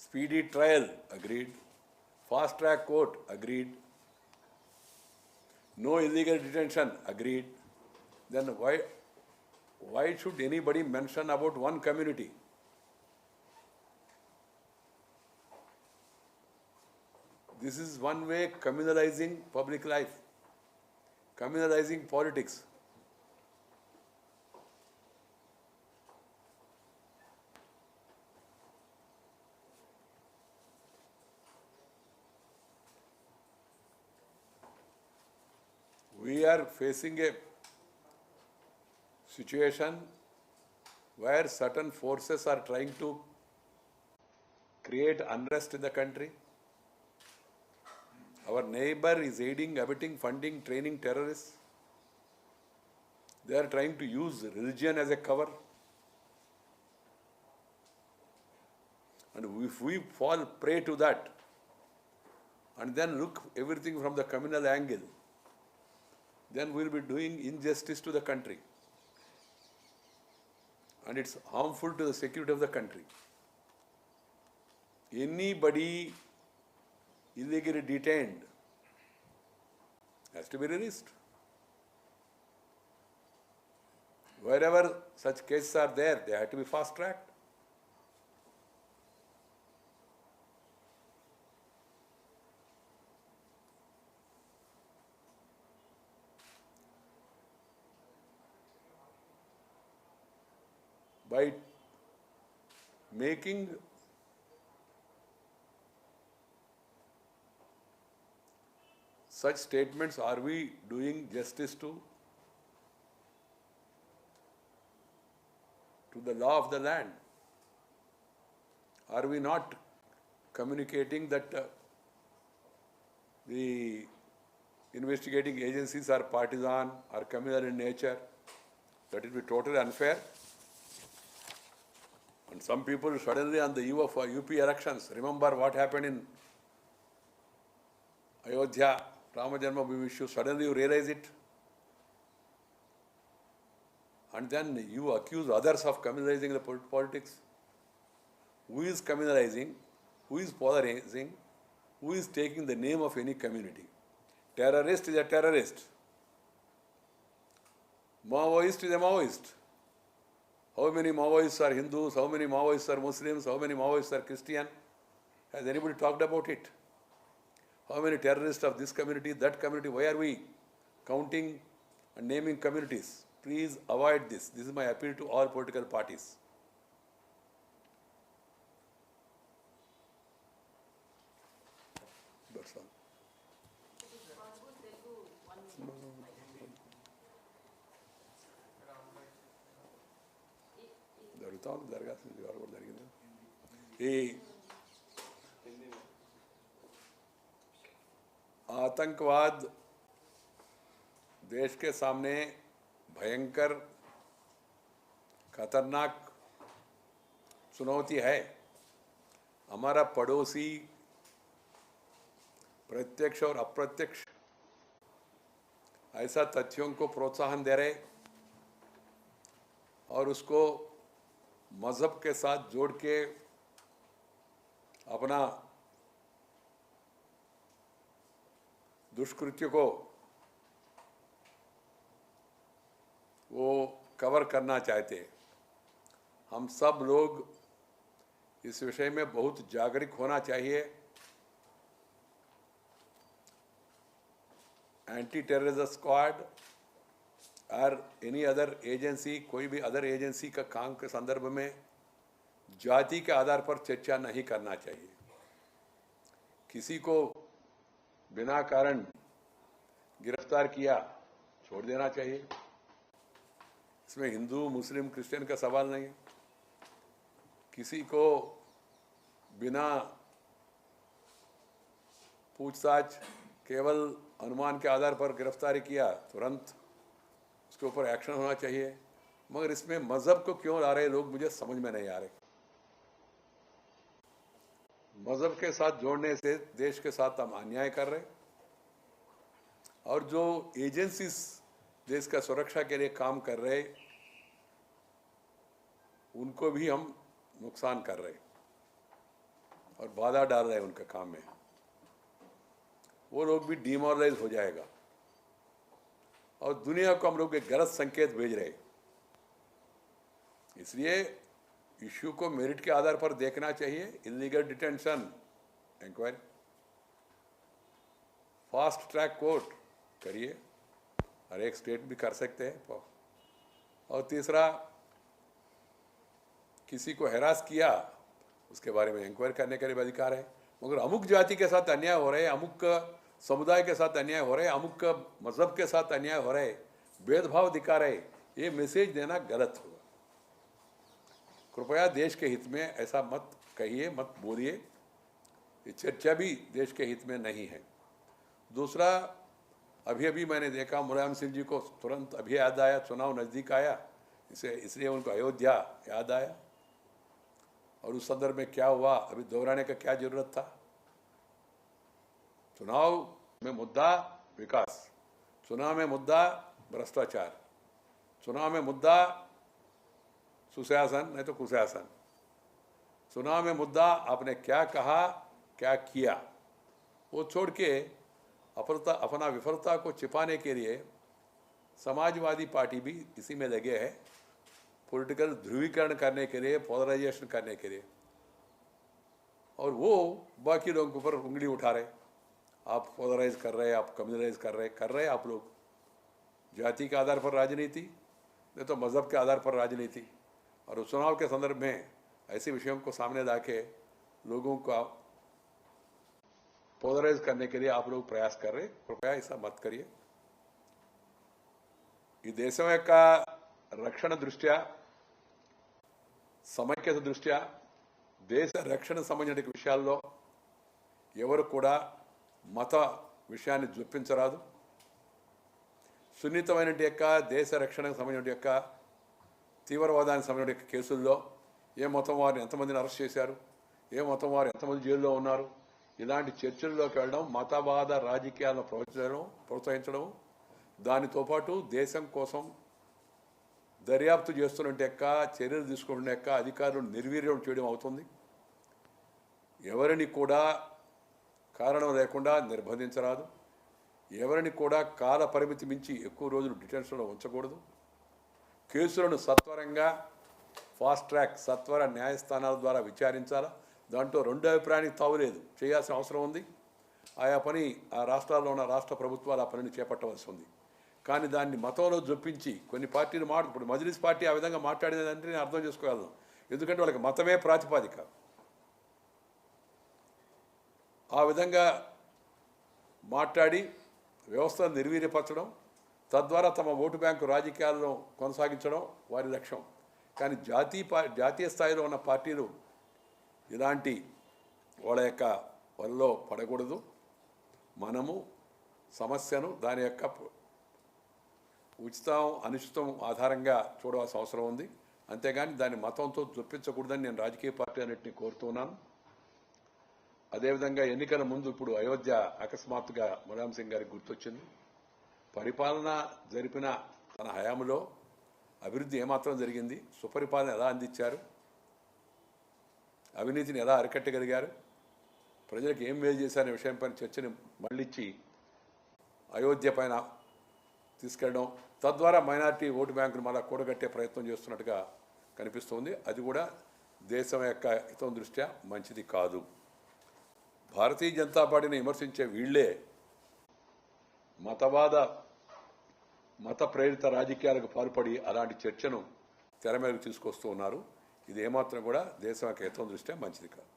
Speedy trial, agreed. Fast track court, agreed. No illegal detention, agreed. Then why should anybody mention about one community? This is one way communalizing public life, communalizing politics. We are facing a situation where certain forces are trying to create unrest in the country. Our neighbor is aiding, abetting, funding, training terrorists. They are trying to use religion as a cover. And if we fall prey to that and then look everything from the communal angle, then we will be doing injustice to the country. And it's harmful to the security of the country. Anybody illegally detained has to be released. Wherever such cases are there, they have to be fast-tracked. By making such statements, are we doing justice to the law of the land? Are we not communicating that the investigating agencies are partisan or communal in nature? That will be totally unfair. And some people suddenly on the eve of UP elections, remember what happened in Ayodhya, Rama Janmabhoomi issue, suddenly you realize it. And then you accuse others of communalizing the politics. Who is communalizing? Who is polarizing? Who is taking the name of any community? Terrorist is a terrorist. Maoist is a Maoist. How many Maoists are Hindus? How many Maoists are Muslims? How many Maoists are Christian? Has anybody talked about it? How many terrorists of this community, that community? Why are we counting and naming communities? Please avoid this. This is my appeal to all political parties. That's all. आतंकवाद देश के सामने भयंकर खतरनाक चुनौती है। हमारा पड़ोसी प्रत्यक्ष और अप्रत्यक्ष ऐसा तथ्यों को प्रोत्साहन दे रहे और उसको मजहब के साथ जोड़ के अपना दुष्कृत्य को वो कवर करना चाहते हैं। हम सब लोग इस विषय में बहुत जागरूक होना चाहिए। एंटी टेररिज्म स्क्वाड और एनी अदर एजेंसी, कोई भी अदर एजेंसी का काम के संदर्भ में जाति के आधार पर चर्चा नहीं करना चाहिए। किसी को बिना कारण गिरफ्तार किया, छोड़ देना चाहिए। इसमें हिंदू, मुस्लिम, क्रिश्चियन का सवाल नहीं है। किसी को बिना पूछताछ केवल अनुमान के आधार पर गिरफ्तारी किया, तुरंत उसके ऊपर एक्शन होना चाहिए। मगर इसमें मजहब को क्यों ला रहे लोग, मुझे समझ में नहीं आ रहे। मजहब के साथ जोड़ने से देश के साथ हम अन्याय कर रहे और जो एजेंसीज देश का सुरक्षा के लिए काम कर रहे उनको भी हम नुकसान कर रहे और बाधा डाल रहे हैं उनके काम में, वो लोग भी डिमोरलाइज हो जाएगा और दुनिया को हम लोग एक गलत संकेत भेज रहे हैं। इसलिए इश्यू को मेरिट के आधार पर देखना चाहिए। Illegal detention inquiry, fast track court करिए, हर एक स्टेट भी कर सकते हैं। और तीसरा, किसी को हैरास किया उसके बारे में इंक्वायरी करने के लिए भी अधिकार है। मगर अमुक जाति के साथ अन्याय हो रहे, अमुक समुदाय के साथ अन्याय हो रहे, अमुक मजहब के साथ अन्याय हो रहे, भेदभाव दिखा रहे, ये मैसेज देना गलत होगा। कृपया देश के हित में ऐसा मत कहिए, मत बोलिए। ये चर्चा भी देश के हित में नहीं है। दूसरा, अभी अभी मैंने देखा मुलायम सिंह जी को तुरंत अभी याद आया, चुनाव नज़दीक आया, इसलिए उनको अयोध्या याद आया। और उस संदर्भ में क्या हुआ अभी दोहराने का क्या जरूरत था। चुनाव में मुद्दा विकास, चुनाव में मुद्दा भ्रष्टाचार, चुनाव में मुद्दा सुशासन नहीं तो कुशासन, चुनाव में मुद्दा आपने क्या कहा क्या किया। वो छोड़ के अपना विफलता को छिपाने के लिए समाजवादी पार्टी भी इसी में लगे है, पॉलिटिकल ध्रुवीकरण करने के लिए, पोलराइजेशन करने के लिए। और वो बाकी लोगों के ऊपर उंगली उठा रहे, आप पोलराइज कर रहे, आप कम्युनलाइज कर रहे आप लोग। जाति के आधार पर राजनीति नहीं तो मजहब के आधार पर राजनीति। और चुनाव के संदर्भ में ऐसे विषयों को सामने लाके लोगों का पोलराइज करने के लिए आप लोग प्रयास कर रहे। कृपया ऐसा मत करिए। ఈ దేశం యొక్క రక్షణ దృష్ట్యా, సమైక్యత దృష్ట్యా దేశ రక్షణ సంబంధించిన విషయాల్లో ఎవరు కూడా మత విషయాన్ని జొప్పించరాదు. సున్నితమైన యొక్క దేశ రక్షణకు సంబంధించిన యొక్క తీవ్రవాదానికి సంబంధించిన కేసుల్లో ఏ మతం వారిని ఎంతమందిని అరెస్ట్ చేశారు, ఏ మతం వారు ఎంతమంది జైల్లో ఉన్నారు, ఇలాంటి చర్చల్లోకి వెళ్ళడం మతవాద రాజకీయాలను ప్రోత్సహించడం, దానితో పాటు దేశం కోసం దర్యాప్తు చేస్తున్న యొక్క చర్యలు తీసుకుంటున్న యొక్క అధికారులను నిర్వీర్యం చేయడం అవుతుంది. ఎవరిని కూడా కారణం లేకుండా నిర్బంధించరాదు, ఎవరిని కూడా కాల పరిమితి మించి ఎక్కువ రోజులు డిటెన్షన్లో ఉంచకూడదు. కేసులను సత్వరంగా ఫాస్ట్ ట్రాక్ సత్వర న్యాయస్థానాల ద్వారా విచారించాలా. దాంట్లో రెండు అభిప్రాయానికి తావులేదు, చేయాల్సిన అవసరం ఉంది. ఆయా పని ఆ రాష్ట్రాల్లో ఉన్న రాష్ట్ర ప్రభుత్వాలు ఆ పనిని చేపట్టవలసి ఉంది. కానీ దాన్ని మతంలో జొప్పించి కొన్ని పార్టీలు ఇప్పుడు మజ్లిస్ పార్టీ ఆ విధంగా మాట్లాడేదంటే నేను అర్థం చేసుకోగలను, ఎందుకంటే వాళ్ళకి మతమే ప్రాతిపాదిక. ఆ విధంగా మాట్లాడి వ్యవస్థను నిర్వీర్యపరచడం, తద్వారా తమ ఓటు బ్యాంకు రాజకీయాలను కొనసాగించడం వారి లక్ష్యం. కానీ జాతీయ స్థాయిలో ఉన్న పార్టీలు ఇలాంటి వాళ్ళ యొక్క వలలో పడకూడదు. మనము సమస్యను దాని యొక్క ఉచితం అనుచితం ఆధారంగా చూడవలసిన అవసరం ఉంది. అంతేగాని దాన్ని మతంతో జొప్పించకూడదని నేను రాజకీయ పార్టీ అన్నింటినీ కోరుతున్నాను. అదేవిధంగా ఎన్నికల ముందు ఇప్పుడు అయోధ్య అకస్మాత్తుగా ములాయం సింగ్ గారికి గుర్తొచ్చింది. పరిపాలన జరిపిన తన హయాంలో అభివృద్ధి ఏమాత్రం జరిగింది, సుపరిపాలన ఎలా అందించారు, అవినీతిని ఎలా అరికట్టగలిగారు, ప్రజలకు ఏం మేలు చేశారనే విషయంపై చర్చని మళ్ళించి అయోధ్య పైన తీసుకెళ్ళడం, తద్వారా మైనారిటీ ఓటు బ్యాంకును మళ్ళా కూడగట్టే ప్రయత్నం చేస్తున్నట్టుగా కనిపిస్తోంది. అది కూడా దేశం యొక్క హితం దృష్ట్యా మంచిది కాదు. భారతీయ జనతా పార్టీని విమర్శించే వీళ్లే మత ప్రేరిత రాజకీయాలకు పాల్పడి అలాంటి చర్చను తెర మీదకు తీసుకొస్తూ ఉన్నారు. ఇది ఏమాత్రం కూడా దేశం యొక్క హితం దృష్ట్యా మంచిది కాదు.